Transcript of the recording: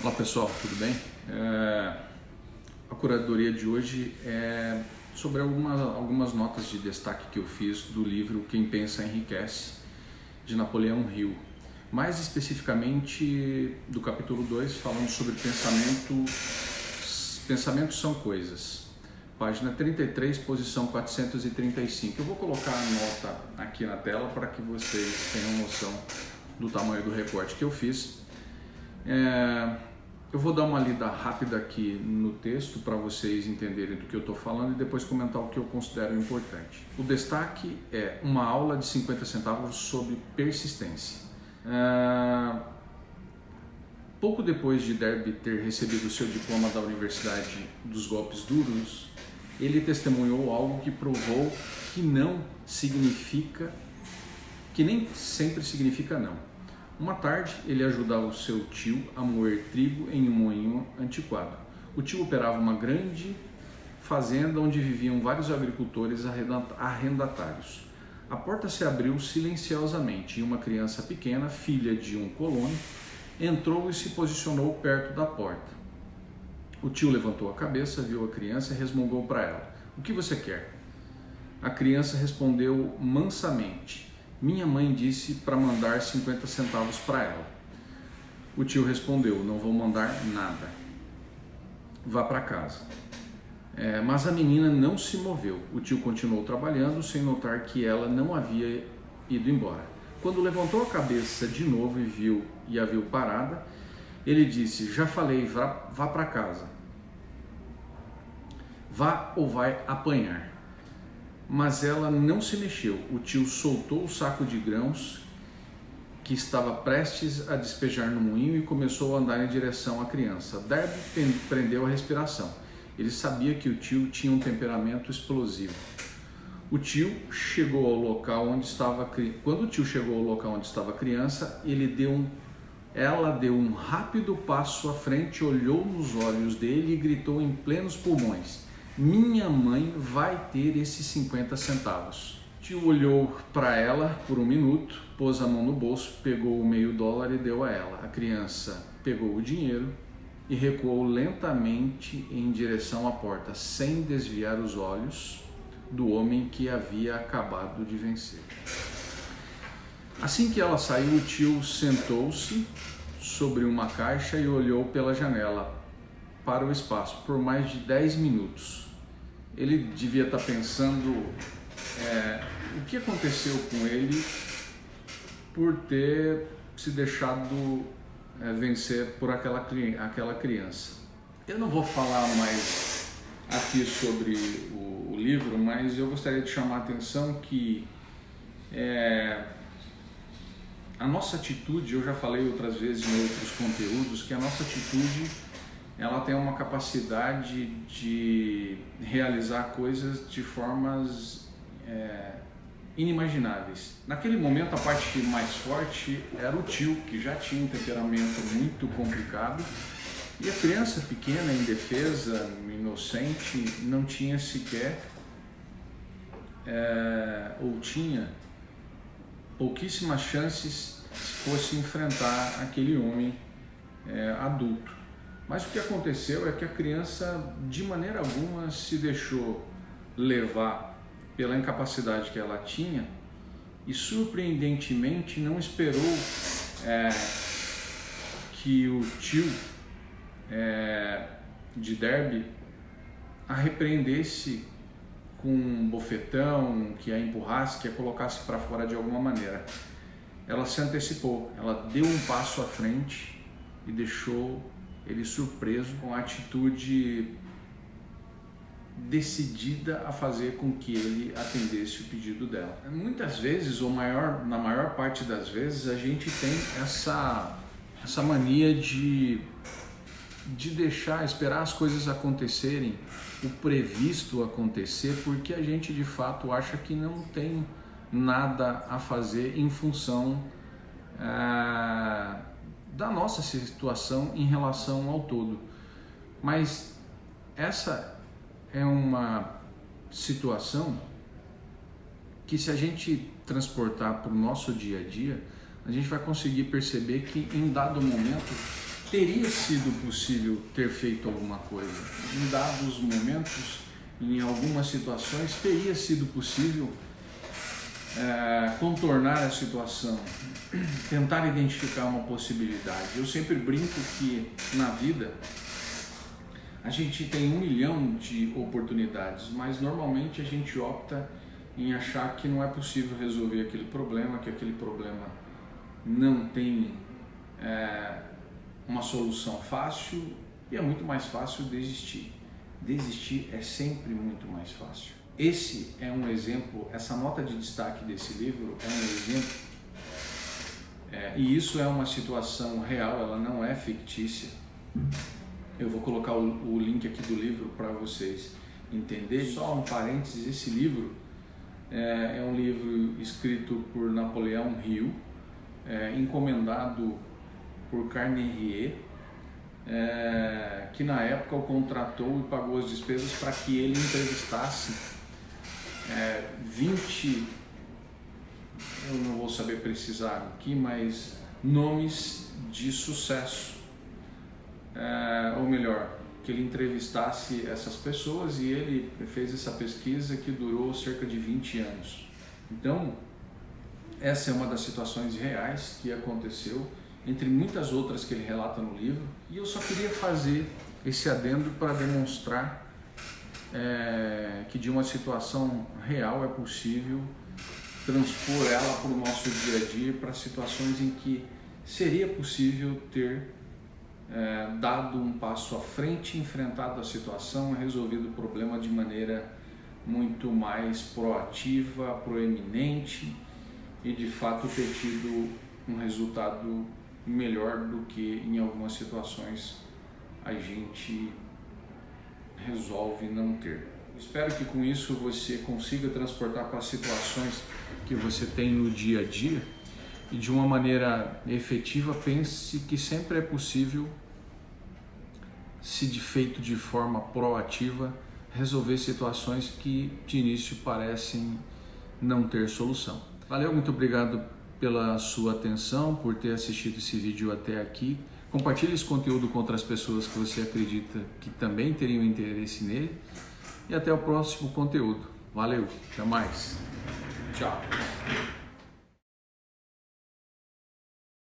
Olá pessoal, tudo bem? A curadoria de hoje é sobre algumas notas de destaque que eu fiz do livro Quem Pensa Enriquece, de Napoleão Hill. Mais especificamente do capítulo 2, falando sobre pensamentos são coisas. Página 33, posição 435. Eu vou colocar a nota aqui na tela para que vocês tenham noção do tamanho do recorte que eu fiz. Eu vou dar uma lida rápida aqui no texto para vocês entenderem do que eu estou falando e depois comentar o que eu considero importante. O destaque é uma aula de 50 centavos sobre persistência. Pouco depois de Derby ter recebido seu diploma da Universidade dos Golpes Duros, ele testemunhou algo que provou que nem sempre significa não. Uma tarde, ele ajudava o seu tio a moer trigo em um moinho antiquado. O tio operava uma grande fazenda onde viviam vários agricultores arrendatários. A porta se abriu silenciosamente e uma criança pequena, filha de um colono, entrou e se posicionou perto da porta. O tio levantou a cabeça, viu a criança e resmungou para ela: "O que você quer?" A criança respondeu mansamente: "Minha mãe disse para mandar 50 centavos para ela." O tio respondeu: "Não vou mandar nada. Vá para casa." Mas a menina não se moveu. O tio continuou trabalhando sem notar que ela não havia ido embora. Quando levantou a cabeça de novo e a viu parada, ele disse: "Já falei, vá para casa. Vá ou vai apanhar." Mas ela não se mexeu. O tio soltou o saco de grãos que estava prestes a despejar no moinho e começou a andar em direção à criança. Derby prendeu a respiração. Ele sabia que o tio tinha um temperamento explosivo. Quando o tio chegou ao local onde estava a criança, ela deu um rápido passo à frente, olhou nos olhos dele e gritou em plenos pulmões: "Minha mãe vai ter esses 50 centavos." O tio olhou para ela por um minuto, pôs a mão no bolso, pegou o $0,5 e deu a ela. A criança pegou o dinheiro e recuou lentamente em direção à porta, sem desviar os olhos do homem que havia acabado de vencer. Assim que ela saiu, o tio sentou-se sobre uma caixa e olhou pela janela para o espaço por mais de 10 minutos. Ele devia estar pensando o que aconteceu com ele por ter se deixado vencer por aquela criança. Eu não vou falar mais aqui sobre o livro, mas eu gostaria de chamar a atenção que a nossa atitude, eu já falei outras vezes em outros conteúdos, que a nossa atitude ela tem uma capacidade de realizar coisas de formas inimagináveis. Naquele momento, a parte mais forte era o tio, que já tinha um temperamento muito complicado, e a criança pequena, indefesa, inocente, não tinha sequer ou tinha pouquíssimas chances se fosse enfrentar aquele homem adulto. Mas o que aconteceu é que a criança, de maneira alguma, se deixou levar pela incapacidade que ela tinha e, surpreendentemente, não esperou que o tio de Derby a repreendesse com um bofetão, que a empurrasse, que a colocasse para fora de alguma maneira. Ela se antecipou, ela deu um passo à frente e deixou ele surpreso com a atitude decidida a fazer com que ele atendesse o pedido dela. Muitas vezes, na maior parte das vezes, a gente tem essa mania de esperar as coisas acontecerem, o previsto acontecer, porque a gente de fato acha que não tem nada a fazer em função da nossa situação em relação ao todo. Mas essa é uma situação que, se a gente transportar para o nosso dia a dia, a gente vai conseguir perceber que em dado momento teria sido possível ter feito alguma coisa. Em dados momentos, em algumas situações, teria sido possível contornar a situação, tentar identificar uma possibilidade. Eu sempre brinco que na vida a gente tem 1 milhão de oportunidades, mas normalmente a gente opta em achar que não é possível resolver aquele problema, que aquele problema não tem uma solução fácil, e é muito mais fácil desistir. Desistir é sempre muito mais fácil. Esse é um exemplo, essa nota de destaque desse livro é um exemplo, e isso é uma situação real, ela não é fictícia. Eu vou colocar o link aqui do livro para vocês entenderem. Só um parênteses, esse livro é um livro escrito por Napoleão Hill, encomendado por Carnegie, que na época o contratou e pagou as despesas para que ele entrevistasse 20, eu não vou saber precisar aqui, mas nomes de sucesso, ou melhor, que ele entrevistasse essas pessoas, e ele fez essa pesquisa que durou cerca de 20 anos. Então, essa é uma das situações reais que aconteceu, entre muitas outras que ele relata no livro, e eu só queria fazer esse adendo para demonstrar que de uma situação real é possível transpor ela para o nosso dia a dia, para situações em que seria possível ter dado um passo à frente, enfrentado a situação, resolvido o problema de maneira muito mais proativa, proeminente, e de fato ter tido um resultado melhor do que em algumas situações a gente resolve não ter. Espero que com isso você consiga transportar para as situações que você tem no dia a dia, e de uma maneira efetiva pense que sempre é possível, se feito de forma proativa, resolver situações que de início parecem não ter solução. Valeu, muito obrigado pela sua atenção, por ter assistido esse vídeo até aqui. Compartilhe esse conteúdo com outras pessoas que você acredita que também teriam interesse nele, e até o próximo conteúdo. Valeu, até mais. Tchau.